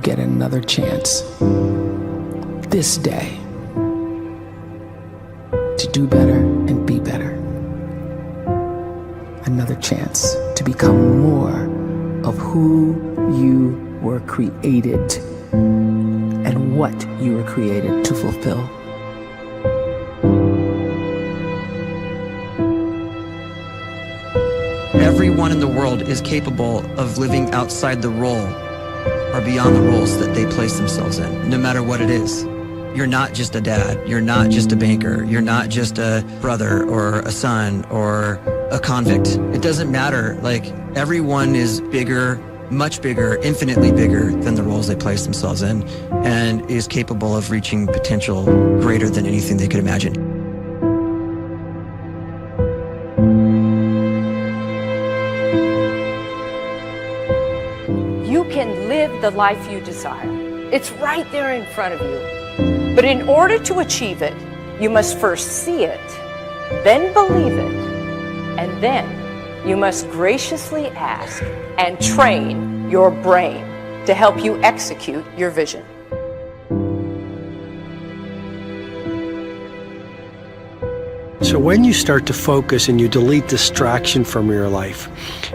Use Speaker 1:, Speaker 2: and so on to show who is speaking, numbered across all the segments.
Speaker 1: get another chance this day to do better and be better. Another chance to become more of who you were created and what you were created to fulfill.
Speaker 2: Everyone in the world is capable of living outside the role or beyond the roles that they place themselves in, no matter what it is. You're not just a dad, you're not just a banker, you're not just a brother or a son or a convict. It doesn't matter. Like, everyone is bigger, much bigger, infinitely bigger than the roles they place themselves in, and is capable of reaching potential greater than anything they could imagine.
Speaker 3: You can live the life you desire. It's right there in front of you. But in order to achieve it, you must first see it, then believe it, and then you must graciously ask and train your brain to help you execute your vision.
Speaker 4: So when you start to focus and you delete distraction from your life,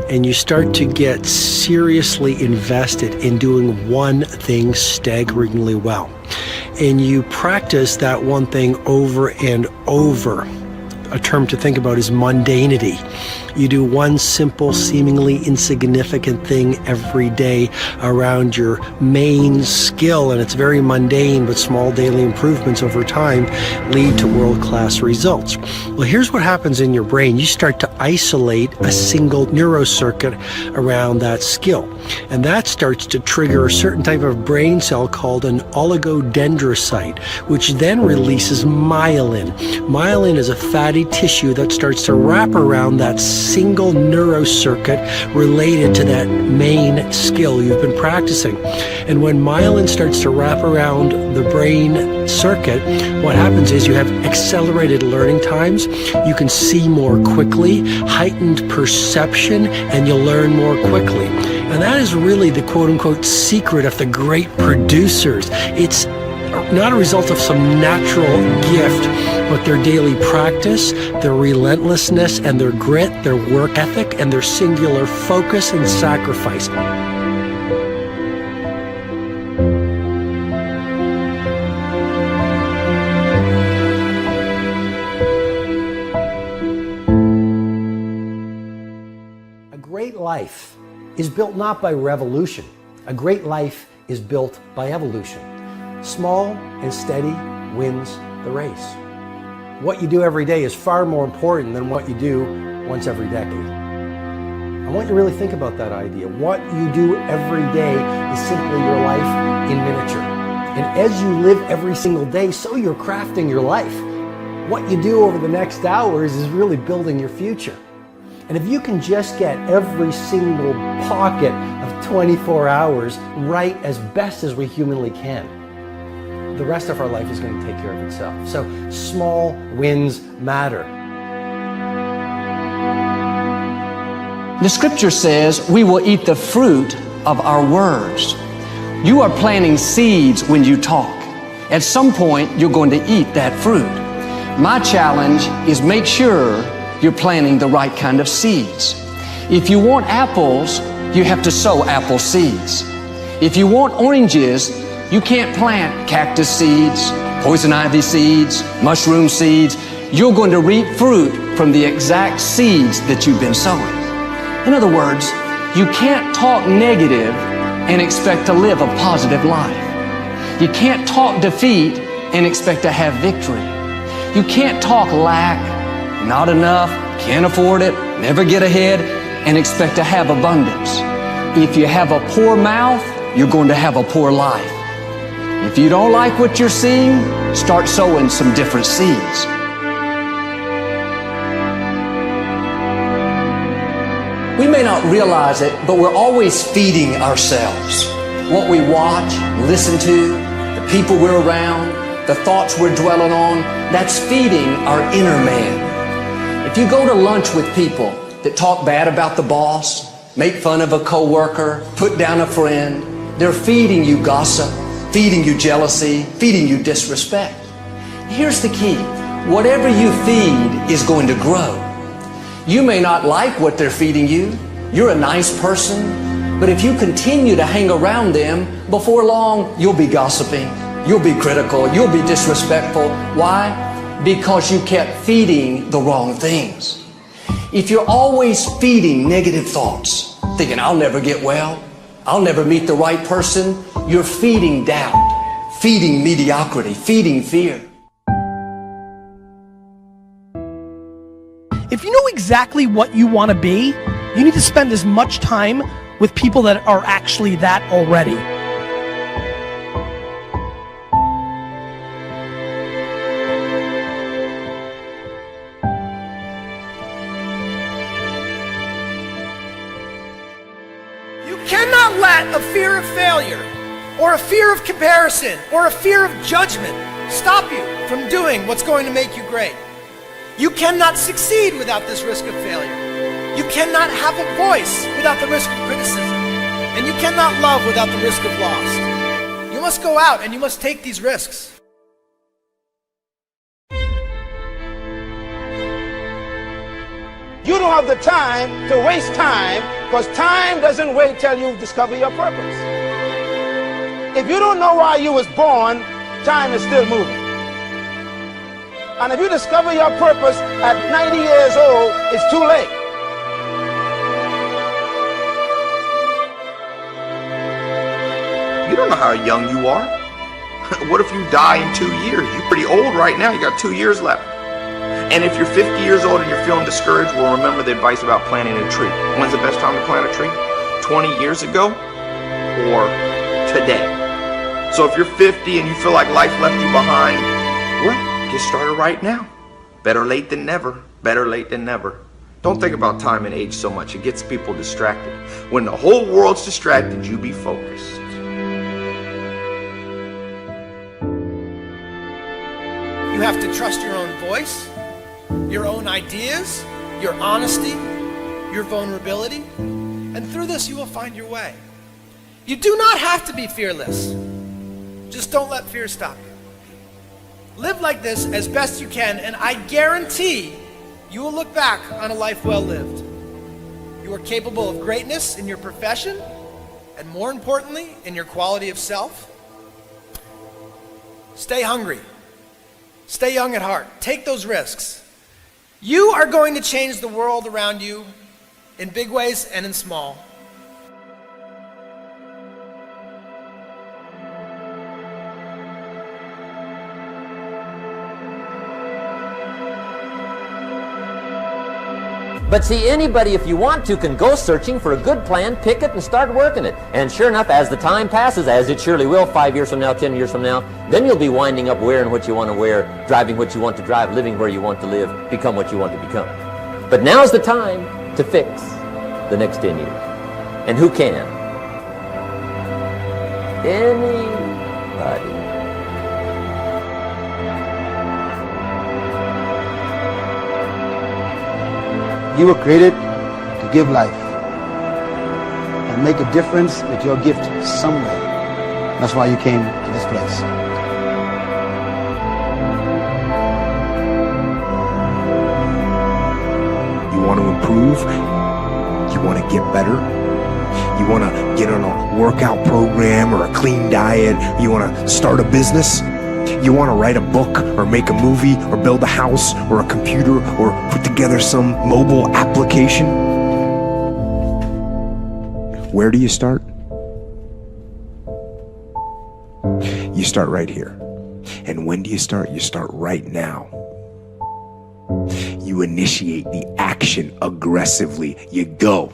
Speaker 4: and you start to get seriously invested in doing one thing staggeringly well, and you practice that one thing over and over, a term to think about is mundanity. You do one simple, seemingly insignificant thing every day around your main skill, and it's very mundane, but small daily improvements over time lead to world-class results. Well, here's what happens in your brain. You start to isolate a single neurocircuit around that skill, and that starts to trigger a certain type of brain cell called an oligodendrocyte, which then releases myelin. Myelin is a fatty tissue that starts to wrap around that single neurocircuit related to that main skill you've been practicing. And when myelin starts to wrap around the brain circuit, what happens is you have accelerated learning times, you can see more quickly, heightened perception, and you'll learn more quickly. And that is really the quote-unquote secret of the great producers. It's not a result of some natural gift, but their daily practice, their relentlessness and their grit, their work ethic, and their singular focus and sacrifice. A great life is built not by revolution. A great life is built by evolution. Small and steady wins the race. What you do every day is far more important than what you do once every decade. I want you to really think about that idea. What you do every day is simply your life in miniature. And as you live every single day, so you're crafting your life. What you do over the next hours is really building your future. And if you can just get every single pocket of 24 hours right as best as we humanly can, the rest of our life is going to take care of itself. So small wins matter.
Speaker 5: The scripture says we will eat the fruit of our words. You are planting seeds when you talk. At some point, you're going to eat that fruit. My challenge is make sure you're planting the right kind of seeds. If you want apples, you have to sow apple seeds. If you want oranges, you can't plant cactus seeds, poison ivy seeds, mushroom seeds. You're going to reap fruit from the exact seeds that you've been sowing. In other words, you can't talk negative and expect to live a positive life. You can't talk defeat and expect to have victory. You can't talk lack, not enough, can't afford it, never get ahead, and expect to have abundance. If you have a poor mouth, you're going to have a poor life. If you don't like what you're seeing, start sowing some different seeds. We may not realize it, but we're always feeding ourselves. What we watch, listen to, the people we're around, the thoughts we're dwelling on, that's feeding our inner man. If you go to lunch with people that talk bad about the boss, make fun of a coworker, put down a friend, They're feeding you gossip, feeding you jealousy, feeding you disrespect. Here's the key. Whatever you feed is going to grow. You may not like what they're feeding you. You're a nice person. But if you continue to hang around them, before long, you'll be gossiping. You'll be critical. You'll be disrespectful. Why? Because you kept feeding the wrong things. If you're always feeding negative thoughts, thinking, I'll never get well, I'll never meet the right person, you're feeding doubt, feeding mediocrity, feeding fear.
Speaker 6: If you know exactly what you want to be, you need to spend as much time with people that are actually that already. You cannot let a fear of failure, or a fear of comparison, or a fear of judgment stop you from doing what's going to make you great. You cannot succeed without this risk of failure. You cannot have a voice without the risk of criticism. And you cannot love without the risk of loss. You must go out and you must take these risks.
Speaker 7: You don't have the time to waste time, because time doesn't wait till you discover your purpose. If you don't know why you was born, time is still moving. And if you discover your purpose at 90 years old, it's too late.
Speaker 8: You don't know how young you are. What if you die in 2 years? You're pretty old right now. You got 2 years left. And if you're 50 years old and you're feeling discouraged, well, remember the advice about planting a tree. When's the best time to plant a tree? 20 years ago or today? So if you're 50 and you feel like life left you behind, well, get started right now. Better late than never. Better late than never. Don't think about time and age so much. It gets people distracted. When the whole world's distracted, you be focused.
Speaker 6: You have to trust your own voice, your own ideas, your honesty, your vulnerability, and through this you will find your way. You do not have to be fearless. Just don't let fear stop you. Live like this as best you can, and I guarantee you will look back on a life well lived. You are capable of greatness in your profession, and more importantly, in your quality of self. Stay hungry. Stay young at heart. Take those risks. You are going to change the world around you in big ways and in small.
Speaker 9: But see, anybody, if you want to, can go searching for a good plan, pick it, and start working it. And sure enough, as the time passes, as it surely will 5 years from now, 10 years from now, then you'll be winding up wearing what you want to wear, driving what you want to drive, living where you want to live, become what you want to become. But now's the time to fix the next 10 years. And who can? Anybody.
Speaker 10: You were created to give life and make a difference with your gift somewhere. That's why you came to this place.
Speaker 11: You want to improve? You want to get better? You want to get on a workout program or a clean diet? You want to start a business? You want to write a book or make a movie or build a house or a computer or put together some mobile application? Where do you start? You start right here. And when do you start? You start right now. You initiate the action aggressively. You go.